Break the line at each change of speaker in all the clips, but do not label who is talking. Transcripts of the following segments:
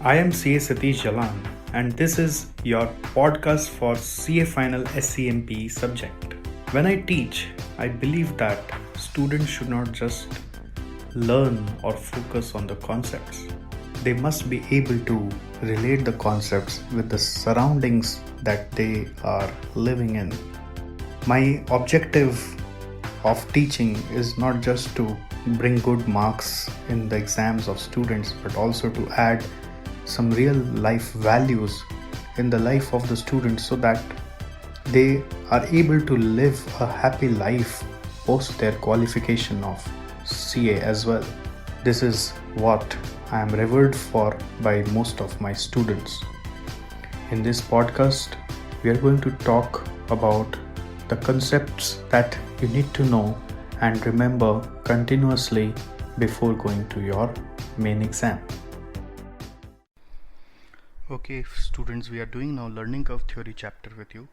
I am CA Satish Jalan, and this is your podcast for CA Final SCMP subject. When I teach, I believe that students should not just learn or focus on the concepts. They must be able to relate the concepts with the surroundings that they are living in. My objective of teaching is not just to bring good marks in the exams of students, but also to add some real life values in the life of the students so that they are able to live a happy life post their qualification of CA as well. This is what I am revered for by most of my students. In this podcast, we are going to talk about the concepts that you need to know and remember continuously before going to your main exam. Okay, students, we are doing now learning curve theory chapter with you.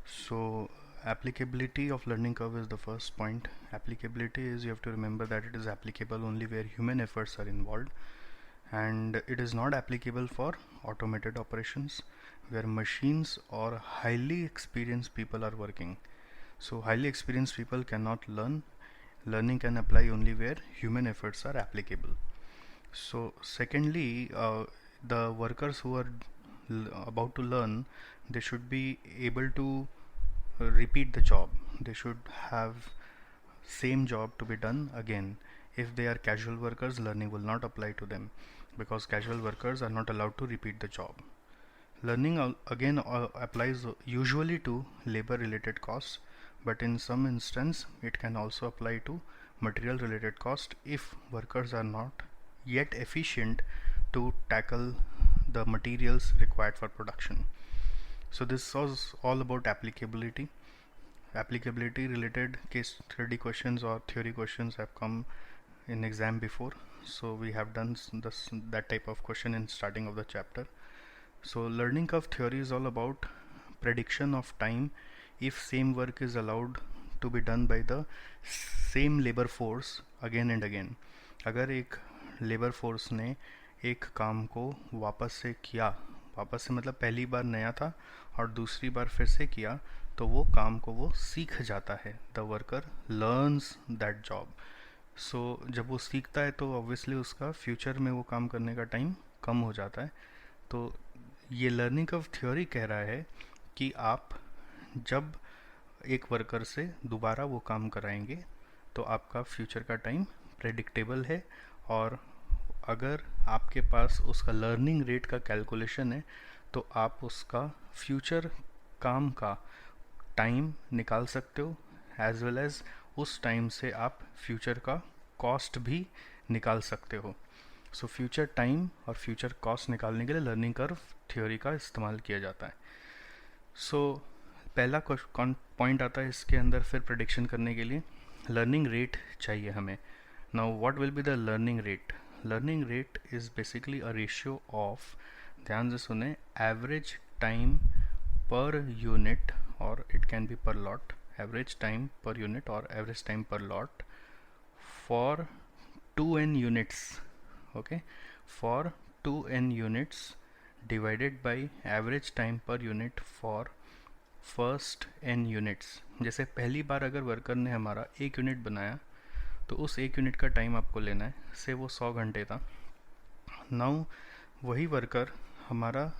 So applicability of learning curve is the first point. Applicability is, you have to remember that it is applicable only where human efforts are involved, and it is not applicable for automated operations where machines or highly experienced people are working. So highly experienced people cannot learn. Learning can apply only where human efforts are applicable. So secondly, the workers who are about to learn, they should be able to repeat the job. They should have same job to be done again. If they are casual workers, learning will not apply to them because casual workers are not allowed to repeat the job. Learning again applies usually to labor related costs, but in some instance it can also apply to material related cost if workers are not yet efficient to tackle the materials required for production. So this was all about applicability. Applicability related case study questions or theory questions have come in exam before, so we have done that type of question in starting of the chapter. So learning curve theory is all about prediction of time if same work is allowed to be done by the same labor force again and again. अगर एक labour force ने एक काम को वापस से किया, वापस से मतलब पहली बार नया था और दूसरी बार फिर से किया, तो वो काम को वो सीख जाता है. The worker learns that job. So जब वो सीखता है तो ऑब्वियसली उसका फ्यूचर में वो काम करने का टाइम कम हो जाता है. तो ये लर्निंग कर्व थ्योरी कह रहा है कि आप जब एक वर्कर से दोबारा वो काम कराएंगे तो आपका फ्यूचर का टाइम प्रेडिक्टेबल है, और अगर आपके पास उसका लर्निंग रेट का कैलकुलेशन है तो आप उसका फ्यूचर काम का टाइम निकाल सकते हो, एज वेल एज उस टाइम से आप फ्यूचर का कॉस्ट भी निकाल सकते हो. सो फ्यूचर टाइम और फ्यूचर कॉस्ट निकालने के लिए लर्निंग कर्व थ्योरी का इस्तेमाल किया जाता है. सो पहला पॉइंट आता है इसके अंदर फिर प्रेडिक्शन करने के लिए लर्निंग रेट चाहिए हमें. Now what will be the learning rate? Learning rate is basically a ratio of, ध्यान से सुने, एवरेज टाइम पर यूनिट, और इट कैन बी पर lot, average time per unit और एवरेज टाइम पर lot for 2n units. Okay, for 2n units divided by average time per unit for first n units. जैसे पहली बार अगर worker ने हमारा एक यूनिट बनाया तो उस एक यूनिट का टाइम आपको लेना है, से वो 100 घंटे था. नाउ वही वर्कर हमारा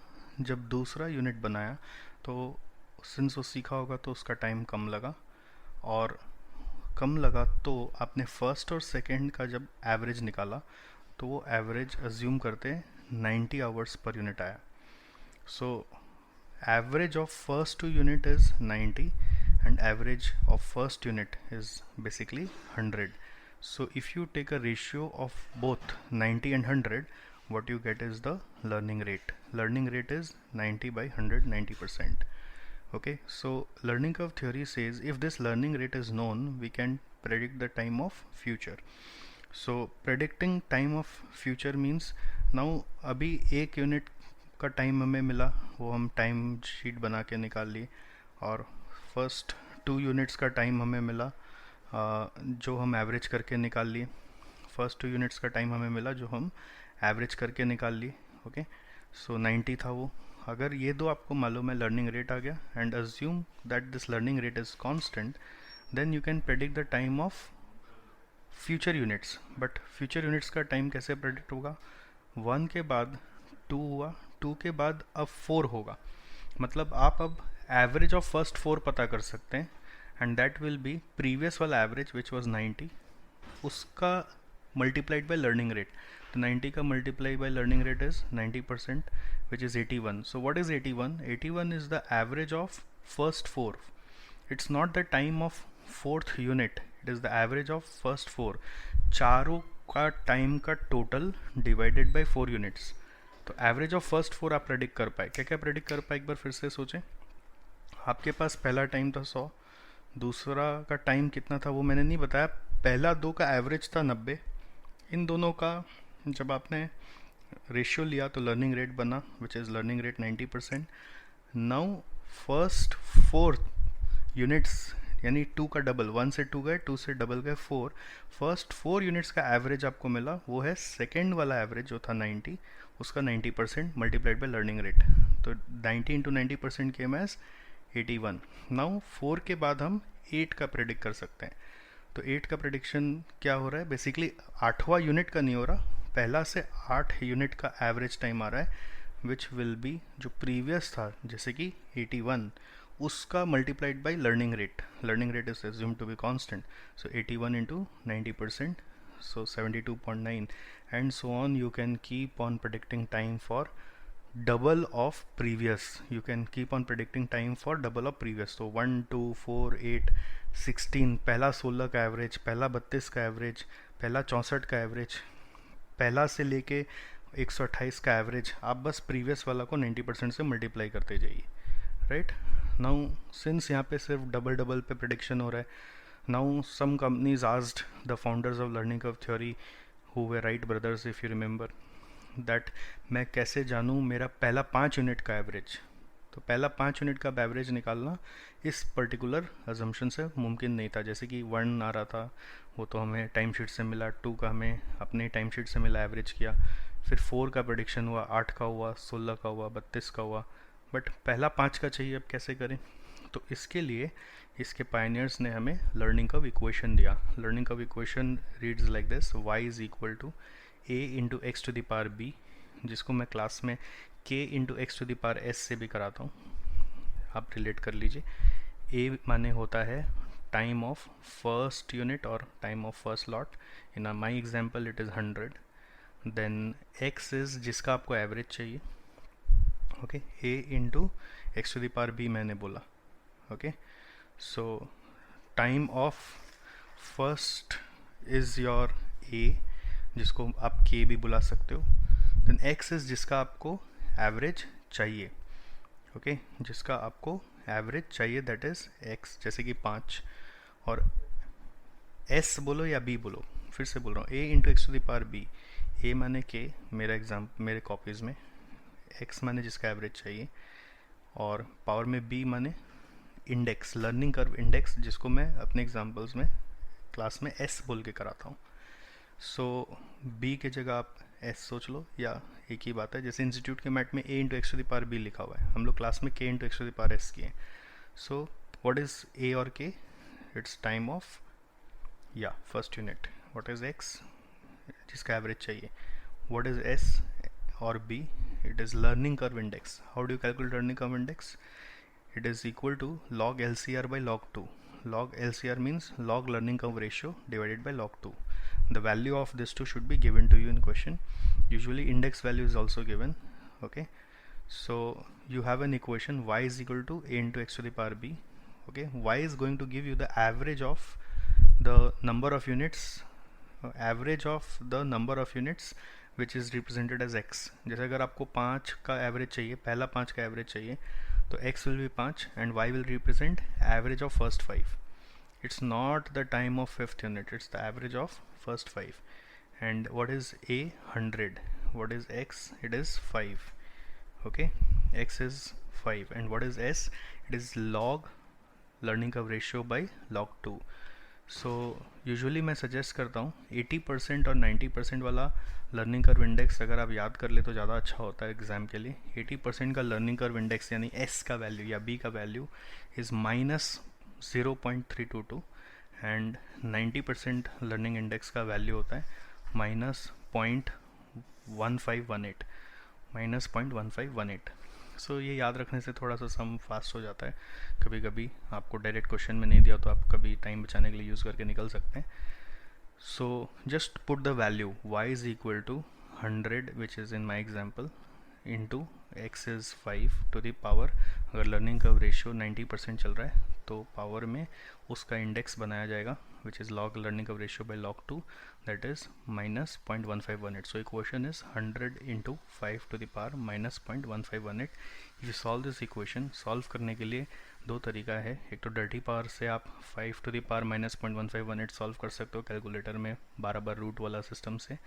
जब दूसरा यूनिट बनाया तो सिंस वो सीखा होगा तो उसका टाइम कम लगा, और कम लगा तो आपने फर्स्ट और सेकंड का जब एवरेज निकाला तो वो एवरेज अज्यूम करते 90 आवर्स पर यूनिट आया. So average of first two unit is 90 and average of first unit is basically 100. So if you take a ratio of both 90 and 100, what you get is the learning rate. Learning rate is 90 by 100, 90%. Okay, so learning curve theory says if this learning rate is known, we can predict the time of future. So predicting time of future means, now अभी एक unit का time हमें मिला, वो हम time sheet बना के निकाल ली, और फर्स्ट 2 यूनिट्स का टाइम हमें मिला जो हम एवरेज करके निकाल लिए. फर्स्ट 2 यूनिट्स का टाइम हमें मिला जो हम एवरेज करके निकाल लिए. ओके, सो 90 था वो. अगर ये दो आपको मालूम है लर्निंग रेट आ गया and assume that this learning rate is constant, then you can predict the time of future units. But future units का टाइम कैसे प्रेडिक्ट होगा? 1 के बाद 2 हुआ, 2 के बाद अब 4 होगा. मतलब आप अब एवरेज ऑफ फर्स्ट 4 पता कर सकते हैं and that will be previous वाला एवरेज विच वाज 90, उसका मल्टीप्लाइड बाय लर्निंग रेट. तो 90 का multiply by learning rate is 90% which is 81. So what is 81? 81 is the average of first 4. It's not the time of fourth unit, it is the average of first 4. चारों का time का total divided by 4 units. तो average of first 4 आप predict कर पाए. क्या क्या predict कर पाए एक बार फिर से सोचें. आपके पास पहला टाइम था 100, दूसरा का टाइम कितना था वो मैंने नहीं बताया. पहला दो का एवरेज था 90. इन दोनों का जब आपने रेशियो लिया तो लर्निंग रेट बना which is learning rate 90%. Now first 4 units यानी 2 का डबल, 1 से 2 गए, 2 से डबल गए 4. फर्स्ट 4 यूनिट्स का एवरेज आपको मिला, वो है सेकेंड वाला एवरेज जो था 90, उसका 90% मल्टीप्लाइड बाय लर्निंग रेट. तो 90 इंटू 90% केम एज 81. नाउ 4 के बाद हम 8 का प्रेडिक्ट कर सकते हैं. तो 8 का प्रेडिक्शन क्या हो रहा है? बेसिकली 8वां यूनिट का नहीं हो रहा, पहला से 8 यूनिट का एवरेज टाइम आ रहा है विच विल बी जो प्रीवियस था जैसे कि 81, उसका multiplied by learning rate. Learning rate is assume to be constant. So 81 into 90%, so 72.9 and so on. You can keep on predicting time for double of previous. You can keep on predicting time for double of previous. So 1 2 4 8 16, पहला 16 का average, पहला 32 का average, पहला 64 का average, पहला से लेके 128 का एवरेज. आप बस प्रीवियस वाला को 90% से मल्टीप्लाई करते जाइए. राइट नाउ सिंस यहाँ पे सिर्फ डबल डबल पे प्रेडिक्शन हो रहा है, now some companies asked the founders of learning curve theory who वे Wright brothers if you remember that मैं कैसे जानूँ मेरा पहला 5 यूनिट का एवरेज. तो पहला 5 यूनिट का एवरेज निकालना इस पर्टिकुलर अजम्पशन से मुमकिन नहीं था. जैसे कि 1 आ रहा था वो तो हमें टाइम शीट से मिला, 2 का हमें अपने टाइम शीट से मिला, एवरेज किया. फिर 4 का प्रेडिक्शन हुआ, 8 का हुआ, 16 का हुआ, 32 का हुआ. बट पहला 5 का चाहिए, अब कैसे करें? तो इसके लिए इसके पायनियर्स ने हमें लर्निंग कर्व इक्वेशन दिया. Learning curve equation reads like this: y is equal to a into x to the power b, जिसको मैं क्लास में k into x to the power s से भी कराता हूँ, आप रिलेट कर लीजिए. a माने होता है टाइम ऑफ फर्स्ट यूनिट और time of first lot. In my example it is 100. Then x is जिसका आपको एवरेज चाहिए. Okay, a into x to the power b मैंने बोला. Okay, so time of first is your a, जिसको आप k भी बुला सकते हो. देन x इज़ जिसका आपको एवरेज चाहिए. ओके, जिसका आपको एवरेज चाहिए दैट इज़ x, जैसे कि 5. और s बोलो या b बोलो, फिर से बोल रहा हूँ, a into x to the power b. a माने k मेरे कॉपीज़ में, x माने जिसका एवरेज चाहिए, और पावर में b माने इंडेक्स, लर्निंग कर्व इंडेक्स, जिसको मैं अपने एग्जांपल्स में क्लास में s बोल के कराता हूँ. सो b के जगह आप s सोच लो, या एक ही बात है. जैसे इंस्टीट्यूट के मैट में a into x to the power b लिखा हुआ है, हम लोग क्लास में k into x to the power s किए. सो व्हाट इज़ a और k? इट्स टाइम ऑफ या first unit. What is x? जिसका एवरेज चाहिए. व्हाट इज़ s और b? It is learning curve index. How do you calculate learning curve index? It is equal to log LCR by log 2. Log LCR means log learning curve ratio divided by log 2. The value of this two should be given to you in question. Usually index value is also given. Okay, so you have an equation y is equal to a into x to the power b. Okay, y is going to give you the average of the number of units, average of the number of units which is represented as x. जैसे अगर आपको 5 का average चाहिए, पहला 5 का average चाहिए, तो x will B 5 and y will represent average of first 5. It's not the time of fifth unit, it's the average of first 5. And what is a? 100. What is x? It is 5. Okay, x is 5 and what is s? It is log learning curve ratio by log 2. So usually मैं suggest करता हूँ 80% और 90% वाला learning curve index अगर आप याद कर ले तो ज़्यादा अच्छा होता है एग्ज़ाम के लिए। 80% का लर्निंग कर्व इंडेक्स यानी एस का वैल्यू या बी का value is -0.322 and 90% learning index का वैल्यू होता है -0.1518 -0.1518। सो ये याद रखने से थोड़ा सा सम फास्ट हो जाता है। कभी कभी आपको डायरेक्ट क्वेश्चन में नहीं दिया तो आप कभी टाइम बचाने के लिए यूज़ करके निकल सकते हैं। So just put the value y is equal to 100 which is in my example into x is 5 to the power, अगर लर्निंग कर्व रेशियो 90% चल रहा है तो पावर में उसका इंडेक्स बनाया जाएगा which is log learning curve ratio by log 2, that is -0.1518. So equation is 100 into 5 to the power -0.1518. If you solve this equation, solve करने के लिए दो तरीका है। एक तो डर्टी पावर से आप 5 to the power -0.1518 सॉल्व कर सकते हो कैलकुलेटर में 12 बार रूट वाला सिस्टम से,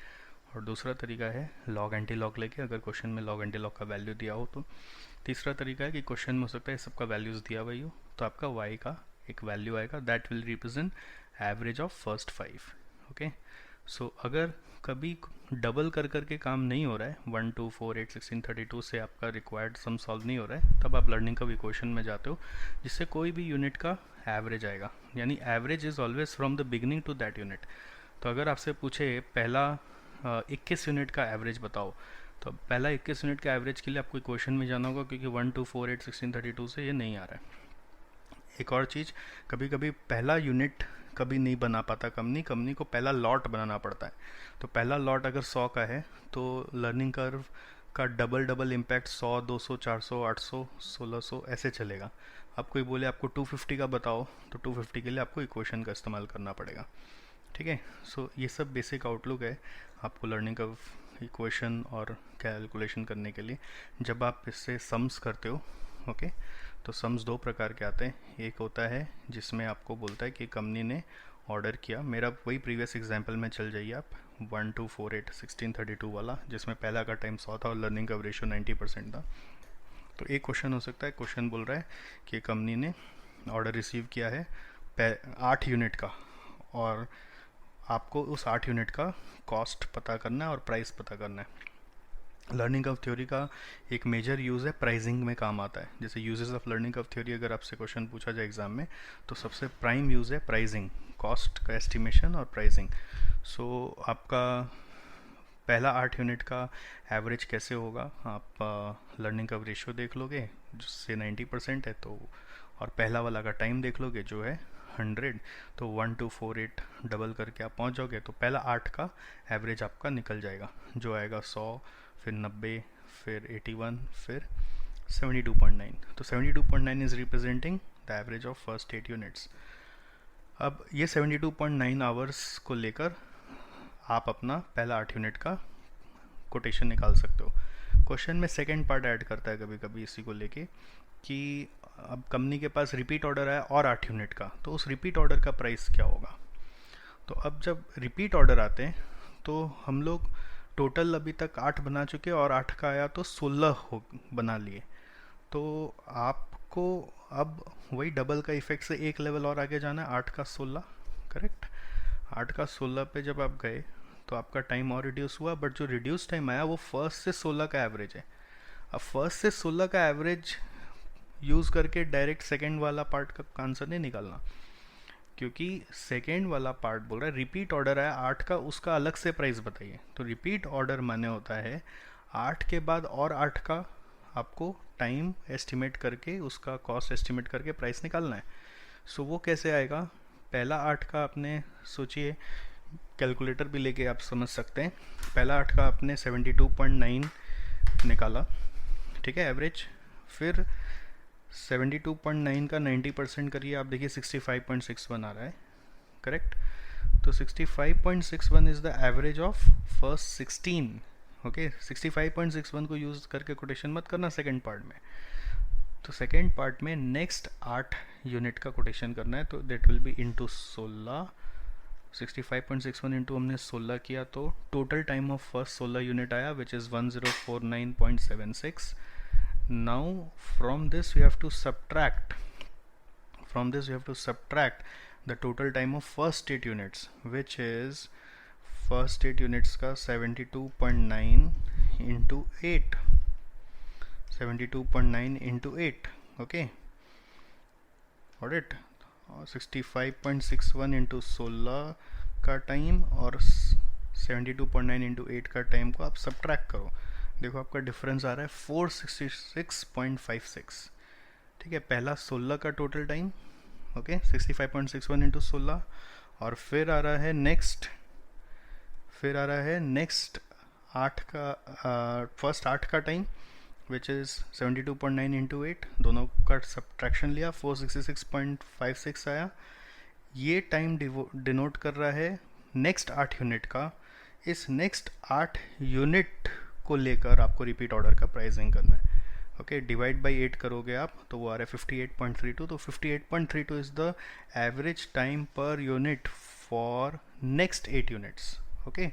और दूसरा तरीका है लॉग एंटी लॉग लेके, अगर क्वेश्चन में लॉग एंटी लॉग का वैल्यू दिया हो तो। तीसरा तरीका है कि क्वेश्चन में हो सकता है सबका वैल्यूज़ दिया हुआ ही हो तो आपका y का एक वैल्यू आएगा that will represent average of first 5। Okay, so अगर कभी डबल कर करके काम नहीं हो रहा है 1 2 4 8 16 32 से आपका रिक्वायर्ड सम सॉल्व नहीं हो रहा है, तब आप लर्निंग कर्व इक्वेशन में जाते हो जिससे कोई भी यूनिट का एवरेज आएगा, यानी average is always from the beginning to that unit. तो अगर आपसे पूछे पहला 21 यूनिट का एवरेज बताओ, तो पहला 21 यूनिट का एवरेज के लिए आपको इक्वेशन में जाना होगा क्योंकि 1 2 4 8 16 32 से ये नहीं आ रहा है। एक और चीज़, कभी कभी पहला यूनिट कभी नहीं बना पाता कंपनी को पहला लॉट बनाना पड़ता है। तो पहला लॉट अगर 100 का है तो लर्निंग कर्व का डबल इम्पैक्ट 100 200 400 800 1600 ऐसे चलेगा। अब कोई बोले आपको 250 का बताओ तो 250 के लिए आपको इक्वेशन का इस्तेमाल करना पड़ेगा। ठीक है, सो ये सब बेसिक आउटलुक है आपको लर्निंग कर्व इक्वेशन और कैलकुलेशन करने के लिए। जब आप इससे सम्स करते हो ओके, तो सम्स दो प्रकार के आते हैं। एक होता है जिसमें आपको बोलता है कि कंपनी ने ऑर्डर किया, मेरा वही प्रीवियस एग्जांपल में चल जाइए आप 1 2 4 8 16 32 वाला, जिसमें पहला का टाइम 100 था और लर्निंग कर्व रेशियो 90% था। तो एक क्वेश्चन हो सकता है, क्वेश्चन बोल रहा है कि कंपनी ने ऑर्डर रिसीव किया है 8 यूनिट का और आपको उस 8 यूनिट का कॉस्ट पता करना है और प्राइस पता करना है। लर्निंग कर्व थ्योरी का एक मेजर यूज़ है प्राइसिंग में काम आता है। जैसे uses of learning curve theory अगर आपसे क्वेश्चन पूछा जाए एग्जाम में तो सबसे प्राइम यूज़ है प्राइसिंग, कॉस्ट का एस्टिमेशन और प्राइसिंग। सो आपका पहला 8 यूनिट का एवरेज कैसे होगा, आप लर्निंग कर्व रेशियो देख लोगे जिससे 90% है तो, और पहला वाला का टाइम देख लोगे जो है 100, तो 1 2 4 8 डबल करके आप पहुंच जाओगे तो पहला 8 का एवरेज आपका निकल जाएगा जो आएगा 100, फिर 90, फिर 81, फिर 72.9। तो 72.9 is representing the average of first 8 units. अब ये 72.9 आवर्स को लेकर आप अपना पहला 8 यूनिट का कोटेशन निकाल सकते हो। क्वेश्चन में सेकेंड पार्ट ऐड करता है कभी कभी इसी को लेके कि अब कंपनी के पास रिपीट ऑर्डर आया और 8 यूनिट का, तो उस रिपीट ऑर्डर का प्राइस क्या होगा। तो अब जब रिपीट ऑर्डर आते हैं तो हम लोग टोटल अभी तक 8 बना चुके और 8 का आया तो 16 हो बना लिए, तो आपको अब वही डबल का इफेक्ट से एक लेवल और आगे जाना है, 8 का 16 करेक्ट। 8 का 16 पे जब आप गए तो आपका टाइम और रिड्यूस हुआ, बट जो रिड्यूस टाइम आया वो फर्स्ट से 16 का एवरेज है। अब फर्स्ट से 16 का एवरेज यूज़ करके डायरेक्ट सेकेंड वाला पार्ट का आंसर नहीं निकालना, क्योंकि सेकेंड वाला पार्ट बोल रहा है रिपीट ऑर्डर आया 8 का, उसका अलग से प्राइस बताइए। तो रिपीट ऑर्डर माने होता है 8 के बाद और 8 का आपको टाइम एस्टिमेट करके उसका कॉस्ट एस्टिमेट करके प्राइस निकालना है। सो वो कैसे आएगा, पहला 8 का आपने सोचिए, कैलकुलेटर भी लेके आप समझ सकते हैं। पहला 8 का आपने 72.9 निकाला, ठीक है एवरेज, फिर 72.9 का 90% करिए, आप देखिए 65.61 आ रहा है करेक्ट। तो 65.61 is the average of first 16 okay. 65.61 को यूज़ करके कोटेशन मत करना सेकेंड पार्ट में। तो सेकेंड पार्ट में नेक्स्ट 8 यूनिट का कोटेशन करना है, तो that will be into 16। 65.61 into हमने 16 किया तो total time of first 16 unit आया which is 1049.76। Now from this we have to subtract the total time of first 8 units which is first 8 units का 72.9 into 8, 72.9 into 8, okay, और it 65.61 into 16 का time और 72.9 into 8 का time को आप subtract करो, देखो आपका डिफरेंस आ रहा है 466.56। ठीक है, पहला 16 का टोटल टाइम, ओके, 65.61 इंटू 16, और फिर आ रहा है नेक्स्ट 8 का फर्स्ट 8 का टाइम विच इज़ 72.9 इंटू 8, दोनों का सब्ट्रैक्शन लिया, 466.56 आया। ये टाइम डिनोट कर रहा है नेक्स्ट 8 यूनिट का। इस नेक्स्ट 8 यूनिट को लेकर आपको रिपीट ऑर्डर का प्राइसिंग करना है, ओके, डिवाइड बाई 8 करोगे आप तो वो आ रहा है 58.32, तो 58.32 is the average time per unit for next 8 units, okay.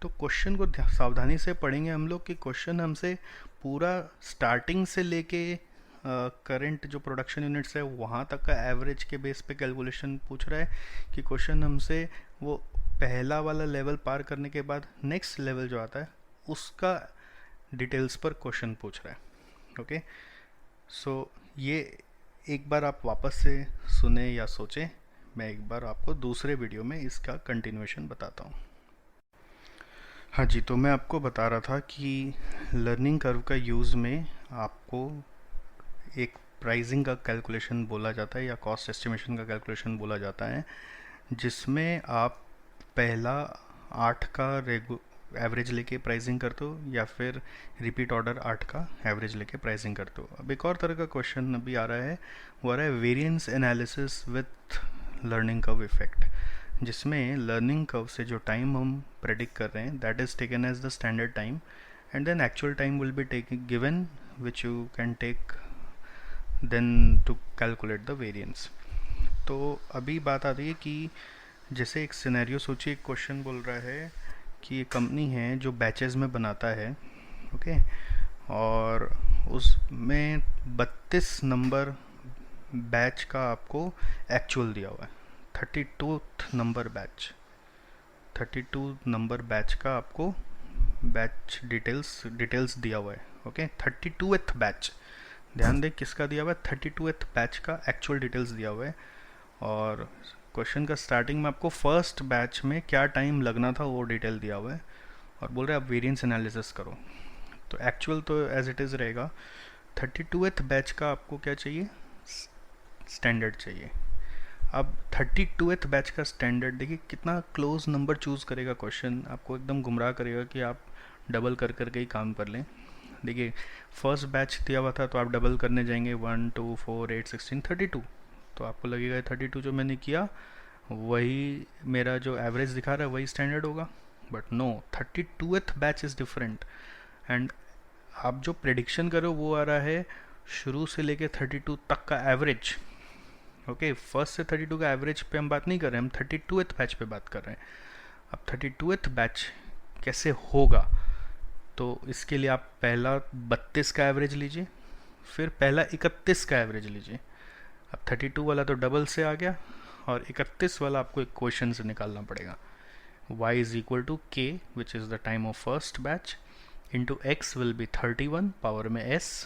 तो क्वेश्चन को सावधानी से पढ़ेंगे हम लोग कि क्वेश्चन हमसे पूरा स्टार्टिंग से लेके करंट जो प्रोडक्शन यूनिट्स है वहाँ तक का एवरेज के बेस पे कैलकुलेशन पूछ रहा है, कि क्वेश्चन हमसे वो पहला वाला लेवल पार करने के बाद नेक्स्ट लेवल जो आता है उसका डिटेल्स पर क्वेश्चन पूछ रहा है, ओके। सो ये एक बार आप वापस से सुने या सोचें, मैं एक बार आपको दूसरे वीडियो में इसका कंटिन्यूएशन बताता हूँ। हाँ जी, तो मैं आपको बता रहा था कि लर्निंग कर्व का यूज़ में आपको एक प्राइसिंग का कैलकुलेशन बोला जाता है या कॉस्ट एस्टिमेशन का कैलकुलेशन बोला जाता है, जिसमें आप पहला 8 का एवरेज लेके प्राइसिंग करते हो या फिर रिपीट ऑर्डर 8 का एवरेज लेके प्राइसिंग करते हो। अब एक और तरह का क्वेश्चन अभी आ रहा है, वो आ रहा है variance analysis with learning curve effect, जिसमें लर्निंग कर्व से जो टाइम हम प्रेडिक्ट कर रहे हैं that is taken as the standard time and then actual time will be taking given which you can take then to calculate the variance. तो अभी बात आती है कि जैसे एक सिनेरियो सोचिए, एक क्वेश्चन बोल रहा है कि एक कंपनी है जो बैचेस में बनाता है, ओके, और उसमें 32 नंबर बैच का आपको एक्चुअल दिया हुआ है, 32 नंबर बैच का आपको बैच डिटेल्स दिया हुआ है, ओके। 32th बैच, ध्यान दें किसका दिया हुआ है, 32th बैच का एक्चुअल डिटेल्स दिया हुआ है, और क्वेश्चन का स्टार्टिंग में आपको फर्स्ट बैच में क्या टाइम लगना था वो डिटेल दिया हुआ है, और बोल रहे हैं आप वेरिएंस एनालिसिस करो। तो एक्चुअल तो एज इट इज़ रहेगा, 32th बैच का आपको क्या चाहिए, स्टैंडर्ड चाहिए। अब 32th बैच का स्टैंडर्ड देखिए कितना क्लोज नंबर चूज़ करेगा क्वेश्चन, आपको एकदम गुमराह करेगा कि आप डबल कर करके ही काम कर लें। देखिए फर्स्ट बैच दिया हुआ था तो आप डबल करने जाएंगे 1 2 4 8 16 32, तो आपको लगेगा 32 जो मैंने किया वही मेरा जो एवरेज दिखा रहा है वही स्टैंडर्ड होगा, but no, 32th batch is different and आप जो प्रेडिक्शन करो वो आ रहा है शुरू से लेके 32 तक का एवरेज, ओके। फर्स्ट से 32 का एवरेज पे हम बात नहीं कर रहे हैं, हम 32th बैच पे बात कर रहे हैं। अब 32th बैच कैसे होगा, तो इसके लिए आप पहला 32 का एवरेज लीजिए, फिर पहला 31 का एवरेज लीजिए। अब 32 वाला तो डबल से आ गया और 31 वाला आपको एक क्वेश्चन से निकालना पड़ेगा, y is equal to k which is the time of first batch into x will be 31 power में s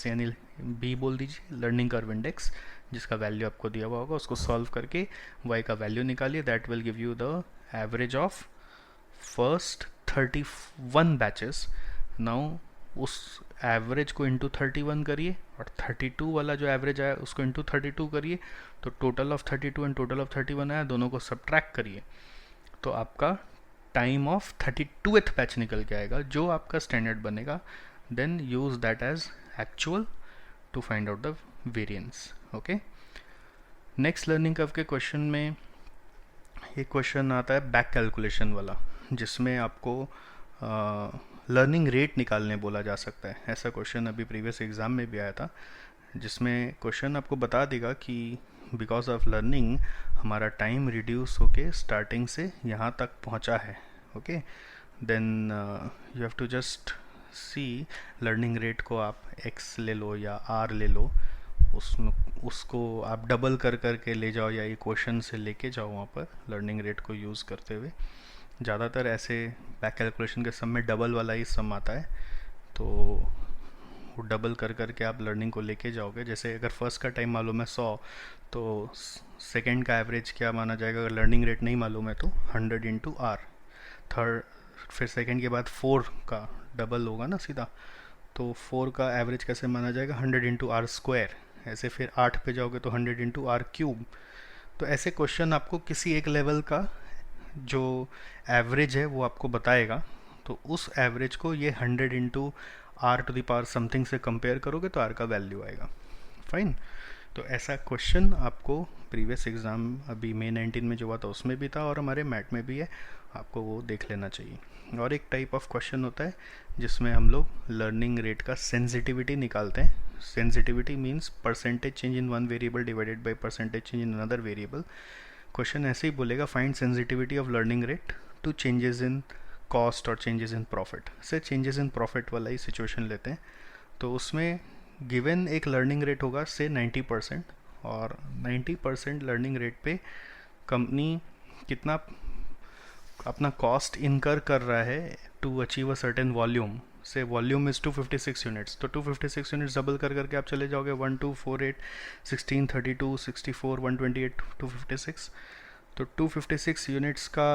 यानी b बोल दीजिए, लर्निंग कर्व इंडेक्स जिसका वैल्यू आपको दिया हुआ होगा, उसको सॉल्व करके y का वैल्यू निकालिए, that will give you the average of first 31 batches. Now उस एवरेज को इंटू 31 करिए और 32 वाला जो एवरेज आया उसको इंटू 32 करिए, तो total of 32 and total of 31 आया, दोनों को सब्ट्रैक्ट करिए तो आपका टाइम ऑफ 32th बैच निकल के आएगा जो आपका स्टैंडर्ड बनेगा। Then use that as actual to find out the variance, okay. Next learning curve के क्वेश्चन में एक क्वेश्चन आता है बैक कैलकुलेशन वाला, जिसमें आपको लर्निंग रेट निकालने बोला जा सकता है। ऐसा क्वेश्चन अभी प्रीवियस एग्ज़ाम में भी आया था, जिसमें क्वेश्चन आपको बता देगा कि बिकॉज ऑफ लर्निंग हमारा टाइम रिड्यूस होके स्टार्टिंग से यहाँ तक पहुँचा है, okay. Then you have to just see learning rate को आप x ले लो या r ले लो, उस उसको आप डबल कर करके ले जाओ या इक्वेशन से लेके जाओ वहाँ पर लर्निंग रेट को यूज़ करते हुए। ज़्यादातर ऐसे बैक कैलकुलेशन के सम में डबल वाला ही सम आता है, तो वो डबल कर करके आप लर्निंग को लेके जाओगे। जैसे अगर फर्स्ट का टाइम मालूम है 100, तो सेकंड का एवरेज क्या माना जाएगा? अगर लर्निंग रेट नहीं मालूम है तो 100 इंटू आर। थर्ड, फिर सेकंड के बाद 4 का डबल होगा ना सीधा, तो 4 का एवरेज कैसे माना जाएगा? 100 इंटू आर स्क्वायर। ऐसे फिर 8 पे जाओगे तो 100 इंटू आर क्यूब। तो ऐसे क्वेश्चन आपको किसी एक लेवल का जो एवरेज है वो आपको बताएगा, तो उस एवरेज को ये 100 into R to the power something से कंपेयर करोगे तो आर का वैल्यू आएगा। फाइन। तो ऐसा क्वेश्चन आपको प्रीवियस एग्ज़ाम अभी मई 19 में जो हुआ था उसमें भी था, और हमारे मैट में भी है, आपको वो देख लेना चाहिए। और एक टाइप ऑफ क्वेश्चन होता है जिसमें हम लोग लर्निंग रेट का सेंसिटिविटी निकालते हैं। Sensitivity means percentage change in one variable divided by percentage change in another variable. Question ऐसे ही बोलेगा, find sensitivity of learning rate to changes in cost और changes in profit. Say changes in profit वाला ही situation लेते हैं। तो उसमें गिवन एक लर्निंग रेट होगा से 90%, और 90% लर्निंग रेट पे कंपनी कितना अपना कॉस्ट इनकर कर रहा है to achieve a certain volume. Say volume is 256 units, तो 256 यूनिट्स डबल कर करके आप चले जाओगे 1 2 4 8 16 32 64 128 256। तो 256 यूनिट्स का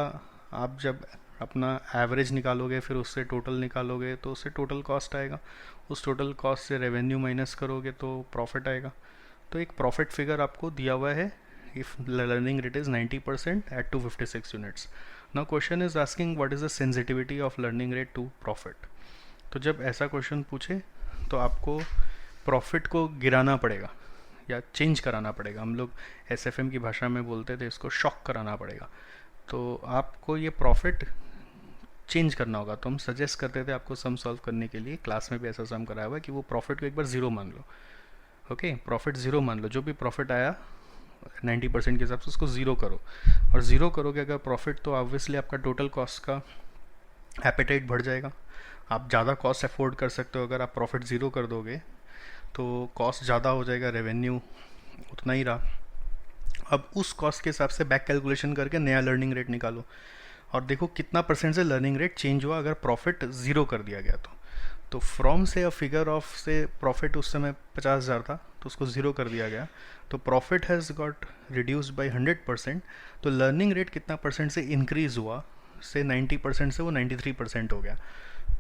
आप जब अपना एवरेज निकालोगे, फिर उससे टोटल निकालोगे, तो उससे टोटल कॉस्ट आएगा। उस टोटल कॉस्ट से रेवेन्यू माइनस करोगे तो प्रॉफिट आएगा। तो एक प्रॉफिट फिगर आपको दिया हुआ है if learning rate is 90% at 256 units. Now question is asking what is the sensitivity of learning rate to profit. तो जब ऐसा क्वेश्चन पूछे तो आपको प्रॉफिट को गिराना पड़ेगा या चेंज कराना पड़ेगा। हम लोग एसएफएम की भाषा में बोलते थे इसको शॉक कराना पड़ेगा। तो आपको ये प्रॉफिट चेंज करना होगा। तो हम सजेस्ट करते थे आपको सम सॉल्व करने के लिए, क्लास में भी ऐसा सम कराया हुआ है कि वो प्रॉफिट को एक बार ज़ीरो मान लो। ओके, प्रॉफिट ज़ीरो मान लो, जो भी प्रॉफिट आया 90% के हिसाब से उसको ज़ीरो करो, और ज़ीरो करोगे अगर प्रॉफिट तो ऑब्वियसली आपका टोटल कॉस्ट का एपेटाइट बढ़ जाएगा। आप ज़्यादा कॉस्ट अफोर्ड कर सकते हो। अगर आप प्रॉफिट ज़ीरो कर दोगे तो कॉस्ट ज़्यादा हो जाएगा, रेवेन्यू उतना ही रहा। अब उस कॉस्ट के हिसाब से बैक कैलकुलेशन करके नया लर्निंग रेट निकालो और देखो कितना परसेंट से लर्निंग रेट चेंज हुआ अगर प्रॉफिट ज़ीरो कर दिया गया तो फ्रॉम से अ फिगर ऑफ से प्रॉफिट उस समय 50,000 था तो उसको ज़ीरो कर दिया गया, तो profit has got reduced by 100%। तो लर्निंग रेट कितना परसेंट से इंक्रीज़ हुआ, से 90% से वो 93% हो गया।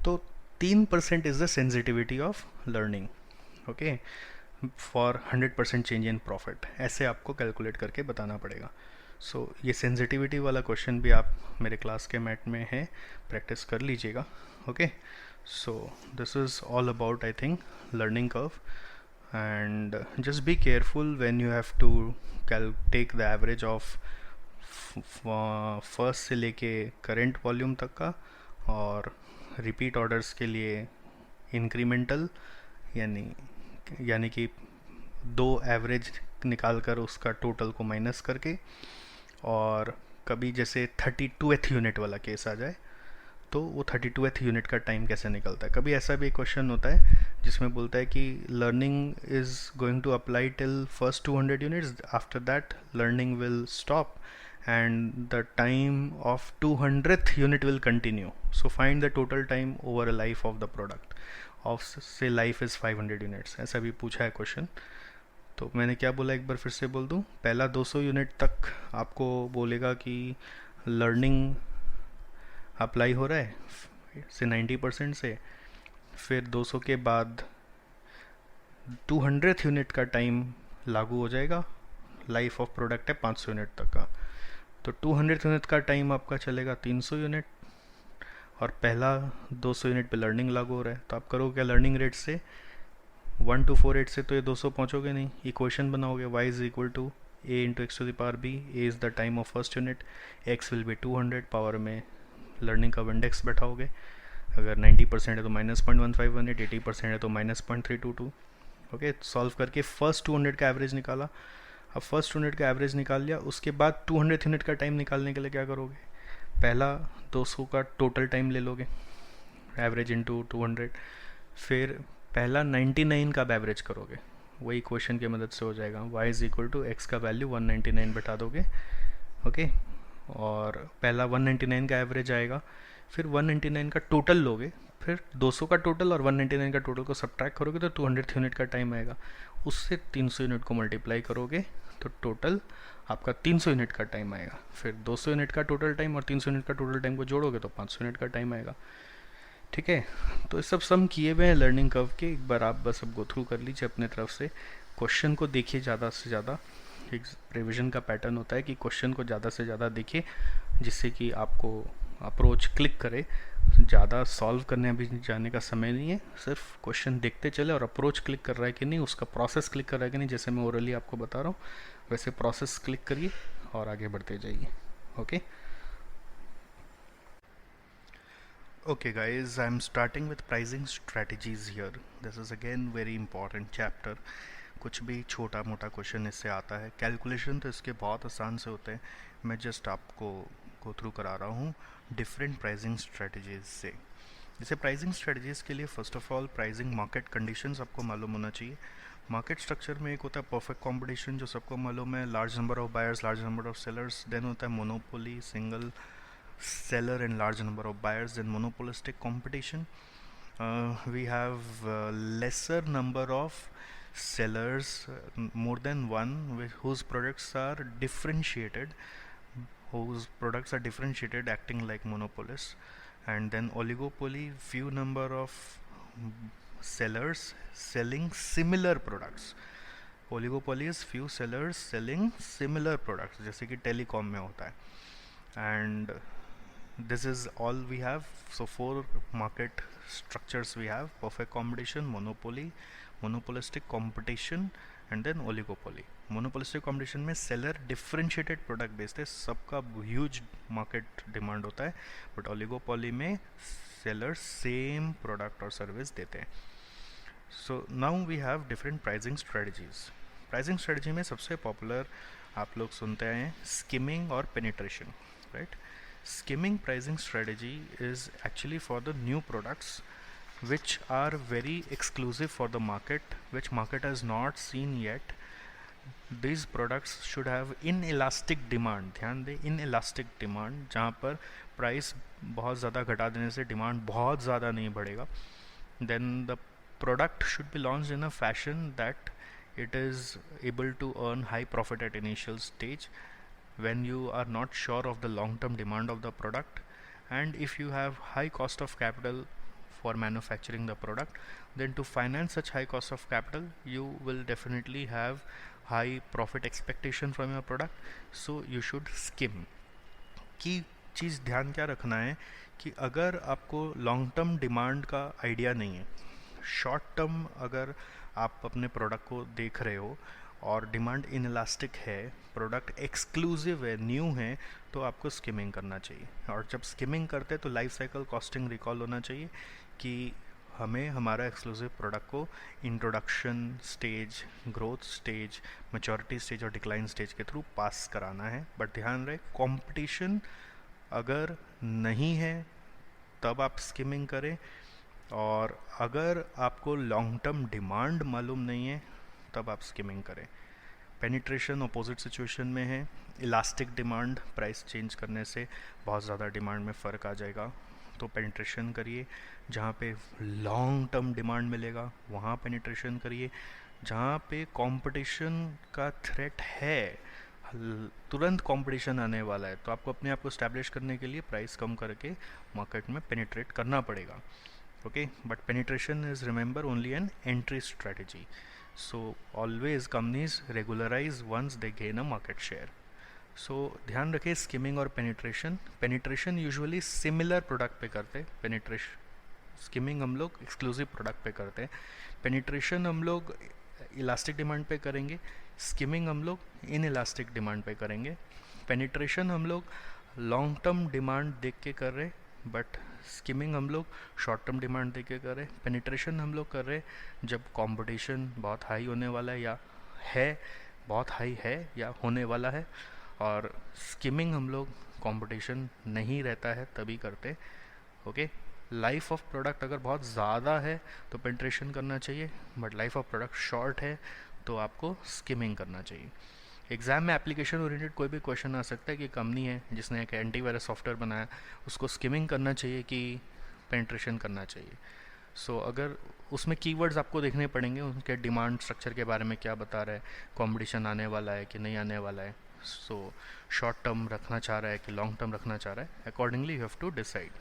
तो 3% is the sensitivity of learning, okay, for 100% change in profit. ऐसे आपको कैलकुलेट करके बताना पड़ेगा। सो ये सेंसिटिविटी वाला क्वेश्चन भी आप मेरे क्लास के मैट में है, प्रैक्टिस कर लीजिएगा। Okay, so this is all about I think learning curve, and just be careful when you have to take the average of first से लेके करंट वॉल्यूम तक का, और रिपीट ऑर्डर्स के लिए इंक्रीमेंटल यानी कि दो एवरेज निकाल कर उसका टोटल को माइनस करके, और कभी जैसे 32th यूनिट वाला केस आ जाए तो वो 32th यूनिट का टाइम कैसे निकलता है। कभी ऐसा भी क्वेश्चन होता है जिसमें बोलता है कि learning is going to apply till first 200 units, after that learning will stop and the time of 200th unit will continue. So find the total time over a life of the product of say life is 500 units. ऐसा भी पूछा है question. तो मैंने क्या बोला एक बार फिर से बोल दूँ, पहला 200 यूनिट तक आपको बोलेगा कि लर्निंग अप्लाई हो रहा है से 90% से, फिर 200 के बाद 200th यूनिट का टाइम लागू हो जाएगा। लाइफ ऑफ प्रोडक्ट है 500 यूनिट तक का, तो 200th यूनिट का टाइम आपका चलेगा 300 यूनिट, और पहला 200 यूनिट पे लर्निंग लागू हो रहा है। तो आप करोगे क्या, लर्निंग रेट से 1248 से तो ये 200 पहुँचोगे नहीं, इक्वेशन बनाओगे y is equal to a into x to the power b, a is the time of first unit, x will be 200, power में लर्निंग का इंडेक्स बैठाओगे। अगर 90% है तो -0.1518, 80% है तो -0.322। ओके, सॉल्व करके फर्स्ट 200 का एवरेज निकाला। अब फर्स्ट 200 का एवरेज निकाल लिया, उसके बाद 200th यूनिट का टाइम निकालने के लिए क्या करोगे, पहला 200 का टोटल टाइम ले लोगे एवरेज इंटू 200, फिर पहला 99 का एवरेज करोगे। वही क्वेश्चन की मदद से हो जाएगा। y is equal to x का वैल्यू 199 बैठा दोगे, ओके। और पहला 199 का एवरेज आएगा, फिर 199 का टोटल लोगे, फिर 200 का टोटल और 199 का टोटल को सब्ट्रैक्ट करोगे तो 200 यूनिट का टाइम आएगा। उससे 300 यूनिट को मल्टीप्लाई करोगे तो टोटल आपका 300 यूनिट का टाइम आएगा। फिर 200 यूनिट का टोटल टाइम और 300 यूनिट का टोटल टाइम को जोड़ोगे तो 500 यूनिट का टाइम आएगा। ठीक है, तो ये सब सम किए हुए हैं लर्निंग कर्व के। एक बार आप बस अब गो थ्रू कर लीजिए अपने तरफ से, क्वेश्चन को देखिए ज़्यादा से ज़्यादा। एक रिविजन का पैटर्न होता है कि क्वेश्चन को ज़्यादा से ज़्यादा देखिए, जिससे कि आपको अप्रोच क्लिक करे। ज़्यादा सॉल्व करने अभी जाने का समय नहीं है, सिर्फ क्वेश्चन देखते चले और अप्रोच क्लिक कर रहा है कि नहीं, उसका प्रोसेस क्लिक कर रहा है कि नहीं, जैसे मैं ओरली आपको बता रहा हूँ वैसे प्रोसेस क्लिक करिए और आगे बढ़ते जाइए। Okay Okay guys, I'm starting with pricing strategies here. This is again very important chapter. कुछ भी छोटा मोटा क्वेश्चन इससे आता है, कैलकुलेशन तो इसके बहुत आसान से होते हैं। मैं जस्ट आपको गो थ्रू करा रहा हूँ डिफरेंट प्राइसिंग स्ट्रेटजीज से। जैसे प्राइसिंग स्ट्रेटजीज के लिए first of all pricing market conditions आपको मालूम होना चाहिए। मार्केट स्ट्रक्चर में एक होता है परफेक्ट कंपटीशन जो सबको मालूम है, large number of buyers, large number of sellers. देन होता है monopoly, single seller and large number of buyers. Then monopolistic competition, we have lesser number of sellers, more than one, whose products are differentiated, acting like monopolists. And then oligopoly, few number of sellers selling similar products. Oligopoly is few sellers selling similar products, जैसे कि telecom में होता है। and this is all we have. So 4 market structures we have: perfect competition, monopoly, monopolistic competition, and then oligopoly. monopolistic competition में seller differentiated product बेचते हैं, सबका huge market demand होता है, but oligopoly में seller same product और service देते हैं। So now we have different pricing strategies. pricing strategy में सबसे popular आप लोग सुनते हैं skimming और penetration, right? Skimming pricing strategy is actually for the new products which are very exclusive for the market, which market has not seen yet. These products should have inelastic demand. ध्यान दें, inelastic demand, जहाँ पर price बहुत ज़्यादा घटा देने से demand बहुत ज़्यादा नहीं बढ़ेगा। Then the product should be launched in a fashion that it is able to earn high profit at initial stage when you are not sure of the long-term demand of the product. And if you have high cost of capital for manufacturing the product, then to finance such high cost of capital you will definitely have high profit expectation from your product, so you should skim. की चीज़ ध्यान क्या रखना है कि अगर आपको long term demand का idea नहीं है, शॉर्ट टर्म अगर आप अपने प्रोडक्ट को देख रहे हो और डिमांड इनलास्टिक है, प्रोडक्ट एक्सक्लूसिव है, न्यू है, तो आपको स्किमिंग करना चाहिए। और जब स्किमिंग करते हैं तो लाइफ साइकिल कॉस्टिंग रिकॉल होना चाहिए कि हमें हमारा एक्सक्लूसिव प्रोडक्ट को introduction stage, growth stage, maturity stage और डिक्लाइन स्टेज के थ्रू पास कराना है। बट ध्यान रहे, कंपटीशन अगर नहीं है तब आप स्किमिंग करें, और अगर आपको लॉन्ग टर्म डिमांड मालूम नहीं है तब आप स्किमिंग करें। पेनिट्रेशन अपोजिट सिचुएशन में है, इलास्टिक डिमांड, प्राइस चेंज करने से बहुत ज़्यादा डिमांड में फ़र्क आ जाएगा, तो पेनिट्रेशन करिए। जहाँ पे लॉन्ग टर्म डिमांड मिलेगा वहाँ पेनिट्रेशन करिए। जहाँ पे कंपटीशन का थ्रेट है, तुरंत कंपटीशन आने वाला है, तो आपको अपने आप को स्टैब्लिश करने के लिए प्राइस कम करके मार्केट में पेनिट्रेट करना पड़ेगा। Okay, but penetration is remember only an entry strategy. So always companies regularize once they gain a market share. So ध्यान रखें स्किमिंग और पेनिट्रेशन यूजुअली सिमिलर प्रोडक्ट पे करते हैं। पेनिट्रेशन स्किमिंग हम लोग एक्सक्लूसिव प्रोडक्ट पे करते हैं, पेनिट्रेशन हम लोग इलास्टिक डिमांड पे करेंगे, स्किमिंग हम लोग इन इलास्टिक डिमांड पे करेंगे। पेनिट्रेशन हम लोग लॉन्ग टर्म डिमांड देख के कर रहे, बट स्किमिंग हम लोग शॉर्ट टर्म डिमांड देके कर रहे। पेनिट्रेशन हम लोग कर रहे जब कंपटीशन बहुत हाई होने वाला है, या है बहुत हाई है या होने वाला है, और स्किमिंग हम लोग कंपटीशन नहीं रहता है तभी करते। ओके, लाइफ ऑफ प्रोडक्ट अगर बहुत ज़्यादा है तो पेनिट्रेशन करना चाहिए, but life of product short है
तो आपको स्किमिंग करना चाहिए। एग्ज़ाम में एप्लीकेशन ओरिएंटेड कोई भी क्वेश्चन आ सकता है कि कंपनी है जिसने एक एंटीवायरस सॉफ्टवेयर बनाया, उसको स्किमिंग करना चाहिए कि पेनिट्रेशन करना चाहिए। अगर उसमें कीवर्ड्स आपको देखने पड़ेंगे, उनके डिमांड स्ट्रक्चर के बारे में क्या बता रहा है, कंपटीशन आने वाला है कि नहीं आने वाला है, शॉर्ट टर्म रखना चाह रहा है कि लॉन्ग टर्म रखना चाह रहा है, accordingly you have to decide.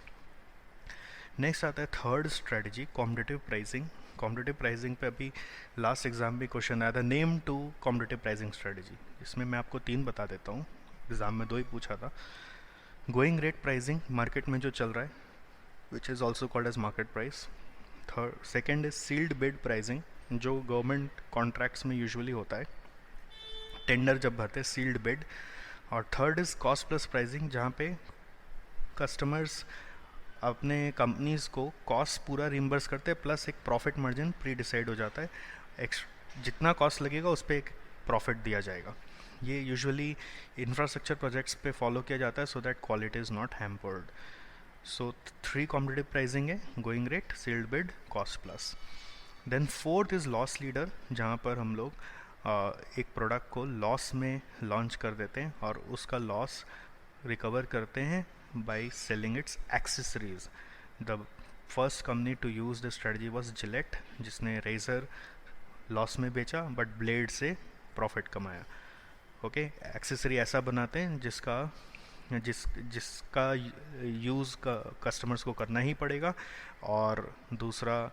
Next आता है third strategy, competitive pricing. Competitive pricing पे अभी लास्ट एग्जाम में क्वेश्चन आया था, name two competitive pricing strategy. इसमें मैं आपको 3 बता देता हूँ, एग्जाम में 2 ही पूछा था। गोइंग रेट प्राइसिंग, मार्केट में जो चल रहा है, which is also called as market price. Second is sealed bid pricing, जो गवर्नमेंट कॉन्ट्रैक्ट्स में यूजुअली होता है, टेंडर जब भरते हैं, सील्ड बिड। और third is cost plus pricing, जहाँ पे कस्टमर्स अपने कंपनीज़ को कॉस्ट पूरा रिम्बर्स करते हैं, प्लस एक प्रॉफिट मार्जिन प्री डिसाइड हो जाता है, जितना कॉस्ट लगेगा उस पर एक प्रॉफिट दिया जाएगा। ये यूजुअली इंफ्रास्ट्रक्चर प्रोजेक्ट्स पे फॉलो किया जाता है so that quality is not hampered. So 3 competitive pricing है, going rate, sealed bid, cost plus. Then fourth is loss leader, जहाँ पर हम लोग एक प्रोडक्ट को लॉस में लॉन्च कर देते हैं और उसका लॉस रिकवर करते हैं by selling its accessories. The first company to use this strategy was Gillette, जिसने रेजर लॉस में बेचा बट ब्लेड से प्रॉफिट कमाया। ओके, एक्सेसरी ऐसा बनाते हैं जिसका यूज़ कस्टमर्स को करना ही पड़ेगा, और दूसरा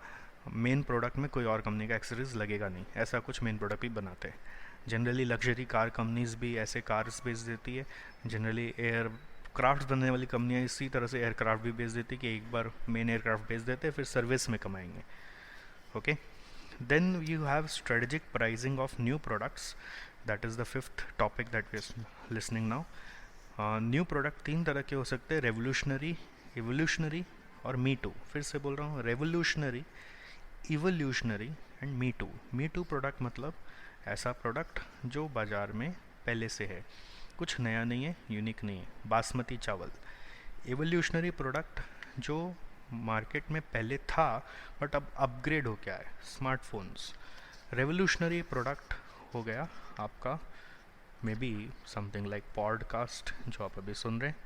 मेन प्रोडक्ट में कोई और कंपनी का एक्सेसरीज लगेगा नहीं, ऐसा कुछ मेन प्रोडक्ट भी बनाते हैं। जनरली लग्जरी कार कंपनीज भी ऐसे कार्स बेच देती है, जनरली एयर क्राफ्ट बनने वाली कंपनियां इसी तरह से एयरक्राफ्ट भी बेच देती कि एक बार मेन एयरक्राफ्ट बेच देते फिर सर्विस में कमाएंगे। Okay, then you have strategic pricing of new products, that is the fifth topic that we are listening now. New product 3 तरह के हो सकते हैं, रेवोल्यूशनरी, इवोल्यूशनरी और मी टू। फिर से बोल रहा हूँ, revolutionary, evolutionary and me too. Me too product मतलब ऐसा प्रोडक्ट जो बाज़ार में पहले से है, कुछ नया नहीं है, यूनिक नहीं है, बासमती चावल। एवोल्यूशनरी प्रोडक्ट जो मार्केट में पहले था बट अब अपग्रेड हो गया है, स्मार्टफोन्स। रेवोल्यूशनरी प्रोडक्ट हो गया आपका may be something like podcast, जो आप अभी सुन रहे हैं,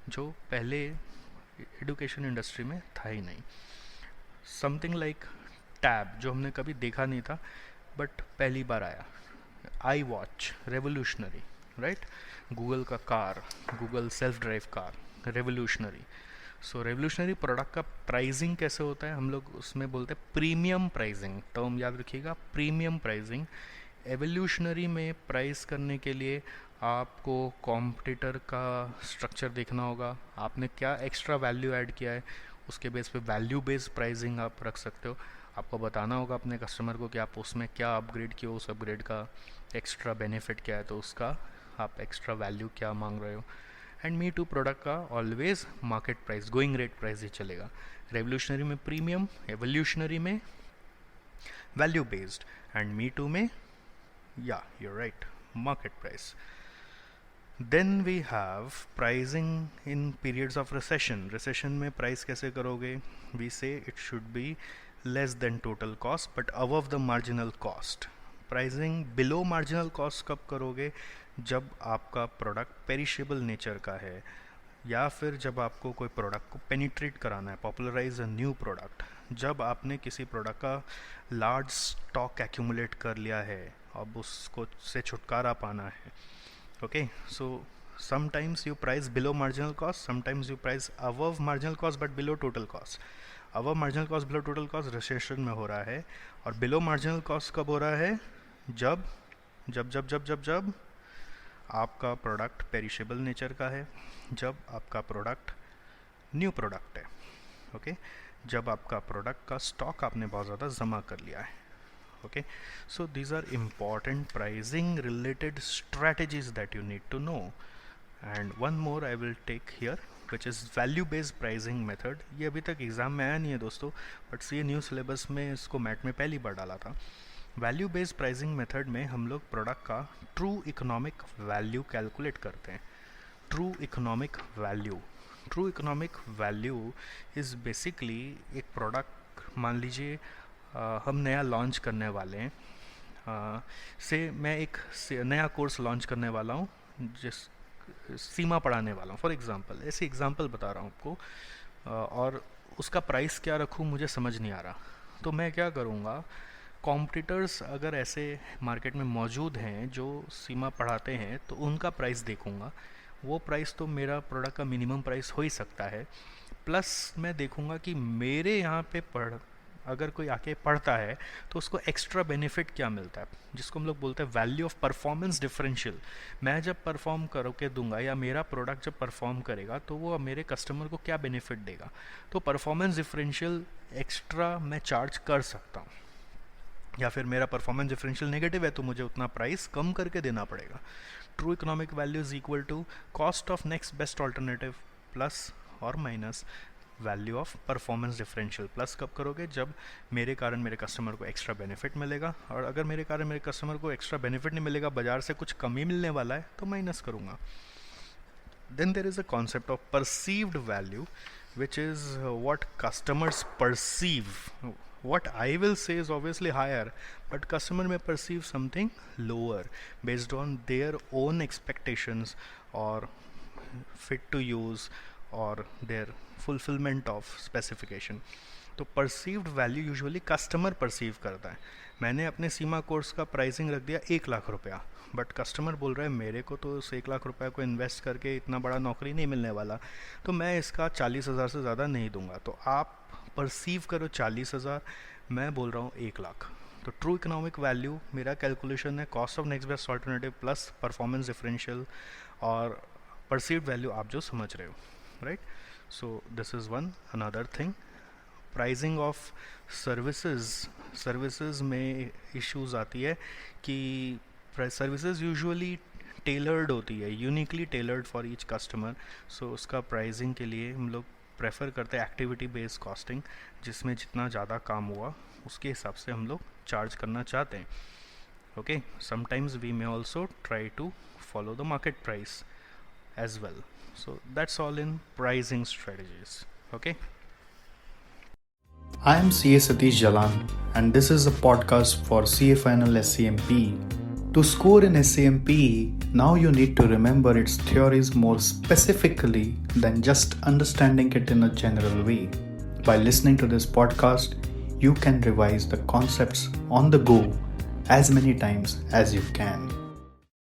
जो पहले एडुकेशन इंडस्ट्री में था ही नहीं। समथिंग लाइक टैब, जो हमने कभी देखा नहीं था बट पहली बार आया। I watch, revolutionary, right. Google का car, Google self drive car, revolutionary. So revolutionary product का प्राइसिंग कैसे होता है, हम लोग उसमें बोलते हैं प्रीमियम प्राइसिंग, टर्म याद रखिएगा, प्रीमियम प्राइसिंग। एवोल्यूशनरी में प्राइस करने के लिए आपको कॉम्पिटिटर का स्ट्रक्चर देखना होगा, आपने क्या एक्स्ट्रा वैल्यू ऐड किया है, उसके बेस पे वैल्यू बेस्ड प्राइसिंग आप रख सकते हो। आपको बताना होगा अपने कस्टमर को कि आप उसमें क्या अपग्रेड किए हो, उस अपग्रेड का एक्स्ट्रा बेनिफिट क्या है, तो उसका आप एक्स्ट्रा वैल्यू क्या मांग रहे हो। एंड मी टू प्रोडक्ट का always market price, going rate price ही चलेगा। रेवोल्यूशनरी में प्रीमियम, एवोल्यूशनरी में value based, and me too में या you right, market price. Then we have pricing in periods of recession. Recession में price कैसे करोगे, we say it should be less than total cost but above the marginal cost. Pricing below marginal cost कब करोगे, जब आपका product perishable nature का है, या फिर जब आपको कोई प्रोडक्ट को पेनिट्रेट कराना है, पॉपुलराइज अ न्यू प्रोडक्ट, जब आपने किसी प्रोडक्ट का लार्ज स्टॉक एक्यूमुलेट कर लिया है, अब उसको से छुटकारा पाना है। Okay, so sometimes you price below marginal cost, sometimes you price above marginal cost but below total cost. Above marginal cost below total cost recession में हो रहा है, और बिलो मार्जिनल कॉस्ट कब हो रहा है, जब जब जब जब जब जब आपका प्रोडक्ट पेरिशेबल नेचर का है, जब आपका प्रोडक्ट न्यू प्रोडक्ट है। ओके, जब आपका प्रोडक्ट का स्टॉक आपने बहुत ज़्यादा जमा कर लिया है। Okay, so these are important pricing related strategies that you need to know. And one more I will take here which is value based pricing method. ये अभी तक एग्ज़ाम में आया नहीं है दोस्तों, बट सी न्यू सिलेबस में इसको मैट में पहली बार डाला था। वैल्यू बेस्ड प्राइसिंग मेथड में हम लोग प्रोडक्ट का ट्रू इकोनॉमिक वैल्यू कैलकुलेट करते हैं। True economic value, true economic value is basically एक प्रोडक्ट, मान लीजिए हम नया लॉन्च करने वाले हैं, से मैं एक नया कोर्स लॉन्च करने वाला हूँ जिस सीमा पढ़ाने वाला हूँ, फॉर एग्ज़ाम्पल ऐसे एग्ज़ाम्पल बता रहा हूँ आपको, और उसका प्राइस क्या रखूँ मुझे समझ नहीं आ रहा। तो मैं क्या करूँगा, कॉम्पिटिटर्स अगर ऐसे मार्केट में मौजूद हैं जो सीमा पढ़ाते हैं तो उनका प्राइस देखूँगा। वो प्राइस तो मेरा प्रोडक्ट का मिनिमम प्राइस हो ही सकता है, प्लस मैं देखूँगा कि मेरे यहाँ पे अगर कोई आके पढ़ता है तो उसको एक्स्ट्रा बेनिफिट क्या मिलता है, जिसको हम लोग बोलते हैं वैल्यू ऑफ परफॉर्मेंस डिफरेंशियल। मैं जब परफॉर्म करके दूंगा या मेरा प्रोडक्ट जब परफॉर्म करेगा तो वो मेरे कस्टमर को क्या बेनिफिट देगा, तो परफॉर्मेंस डिफरेंशियल एक्स्ट्रा मैं चार्ज कर सकता हूँ। या फिर मेरा परफॉर्मेंस डिफरेंशियल नेगेटिव है तो मुझे उतना प्राइस कम करके देना पड़ेगा। True economic value is equal to cost of next best alternative plus और minus value of performance differential. Plus कब करोगे, जब मेरे कारण मेरे कस्टमर को एक्स्ट्रा बेनिफिट मिलेगा, और अगर मेरे कारण मेरे कस्टमर को एक्स्ट्रा बेनिफिट नहीं मिलेगा, बाजार से कुछ कम ही मिलने वाला है, तो माइनस करूँगा। Then there is a concept of perceived value which is what customers perceive. What I will say is obviously higher, but customer may perceive something lower based on their own expectations or fit to use or their fulfillment of specification. तो perceived value usually customer perceive करता है। मैंने अपने सीमा course का pricing रख दिया 1 लाख रुपया, but customer बोल रहा है मेरे को तो उस 1 लाख रुपया को इन्वेस्ट करके इतना बड़ा नौकरी नहीं मिलने वाला, तो मैं इसका 40,000 से ज़्यादा नहीं दूंगा। तो आप परसीव करो 40,000, मैं बोल रहा हूँ 1 लाख। तो ट्रू इकोनॉमिक वैल्यू मेरा कैलकुलेशन है cost of next best alternative plus performance differential, और परसीव्ड वैल्यू आप जो समझ रहे हो, right. So this is one another thing. Pricing of services में इश्यूज आती है कि सर्विसेज यूजुअली टेलर्ड होती है, uniquely tailored for each customer. सो उसका प्राइसिंग के लिए हम लोग प्रेफर करते हैं एक्टिविटी बेस्ड कॉस्टिंग, जिसमें जितना ज़्यादा काम हुआ उसके हिसाब से हम लोग चार्ज करना चाहते हैं। Okay, sometimes we may also try to follow the market price as well. So that's all in pricing strategies. Okay,
I am CA Satish Jalan, and this is a podcast for CA Final SCMP. To score in SCMP, now you need to remember its theories more specifically than just understanding it in a general way. By listening to this podcast, you can revise the concepts on the go as many times as you can.